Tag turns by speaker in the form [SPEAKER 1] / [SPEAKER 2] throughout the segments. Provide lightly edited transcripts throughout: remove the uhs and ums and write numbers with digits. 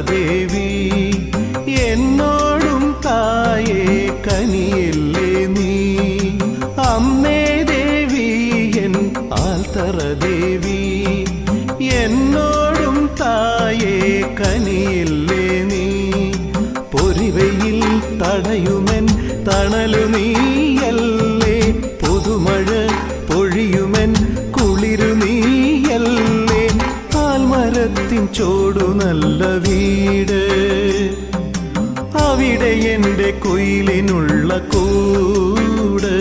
[SPEAKER 1] ദേവി എന്നോടും തായേ കനിയില്ലേ നീ അമ്മേ ദേവി എൻ ആൽത്തറ ദേവി എന്നോടും തായേ കനിയില്ലേ നീ പൊരിവയിൽ തടയുമെൻ തണലു നീയല്ലേ പുതുമഴ പൊഴിയുമെൻ കുളിരു നീയല്ലേ ആൽമരത്തിൻ ചോടു നല്ല വീട് അവിടെ എൻ്റെ കുയിലിനുള്ള കൂട്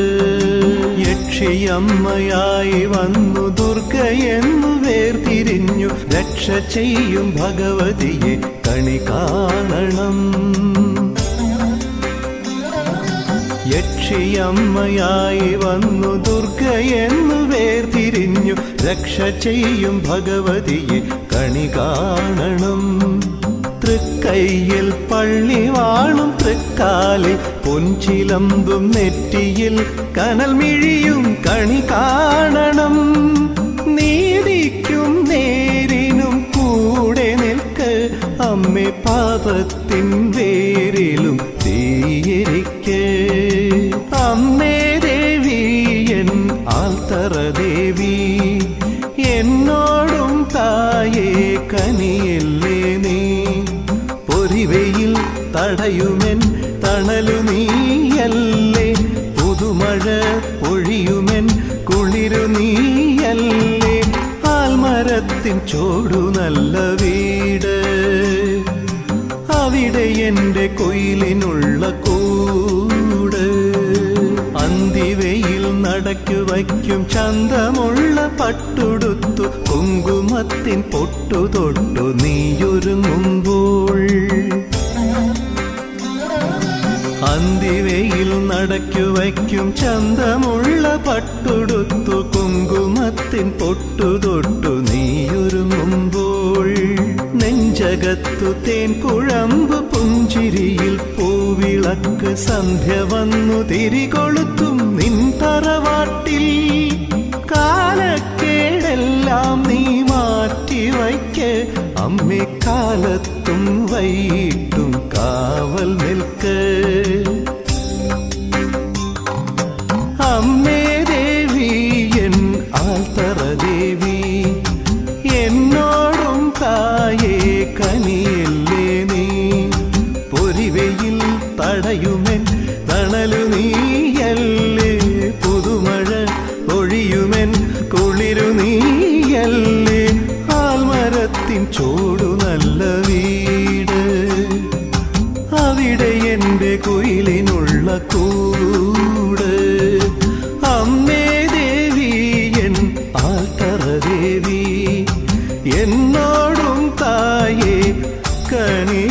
[SPEAKER 1] യക്ഷിയമ്മയായി വന്നു ദുർഗയെന്നു വേർതിരിഞ്ഞു രക്ഷ ചെയ്യും ഭഗവതിയെ കണി കാണണം യക്ഷിയമ്മയായി വന്നു ദുർഗയെന്നു വേർതിരിഞ്ഞു രക്ഷ ചെയ്യും ഭഗവതിയെ കണി കാണണം തൃക്കൈയിൽ പള്ളി വാളും തൃക്കാലിൽ പൊൻചിലമ്പും നെറ്റിയിൽ കനൽ മിഴിയും കണി കാണണം നീതിക്കും നേരിനും കൂടെ നിൽക്ക് അമ്മേ പാപത്തിൻ വേരിലും തീയിരിക്കെ അമ്മേ ദേവി എൻ ആൽത്തറ ദേവി എന്നോടും തായേ കനിയില്ലേ നീ പൊരിവയിൽ തടയുമെൻ തണലു നീയല്ലേ പുതുമഴ പൊഴിയുമെൻ കുളിരു നീയല്ലേ ആൽമരത്തിൻ ചോടു നല്ല വീട് അവിടെ എൻ്റെ കുയിലിനുള്ള കൂട് അന്തിവയിൽ നടക്കു വയ്ക്കും ചന്തമുള്ള പട്ടുടുത്തു കുങ്കുമത്തിൻ പൊട്ടു തൊട്ടു നീയൊരുങ്ങുമ്പോൾ അന്തിവയിൽ നടക്കു വയ്ക്കും ചന്തമുള്ള പട്ടുടുത്തു കുങ്കുമത്തിൻ പൊട്ടു തൊട്ടു നീയൊരുങ്ങുമ്പോൾ നെഞ്ചകത്തു തേൻ കുഴമ്പ് പുഞ്ചിരിയിൽ പൂവിളക്ക് സന്ധ്യ വന്നു തിരികൊളുത്തും നിൻ തറവാട്ടിൽ കാലക്കേടെല്ലാം നീ മാറ്റി വയ്ക്ക് അമ്മേ കാലത്തും വൈകിട്ടും കാവൽ നിൽക്ക് അമ്മേ ദേവി എൻ ആൽത്തറ ദേവി എന്നോടും തായേ കനിയില്ലേ നീ പൊരിവയിൽ തടയുമെൻ തണലു നീയല്ലേ പുതുമഴ പൊഴിയുമെൻ കുളിരു നീയല്ലേ ആൽമരത്തിൻ ചോടു നല്ല വീട് അവിടെ എൻ്റെ കുയിലിനുള്ള കൂട് അമ്മേ ദേവി എൻ ആൽത്തറ ദേവി എന്നോടും തായേ കനി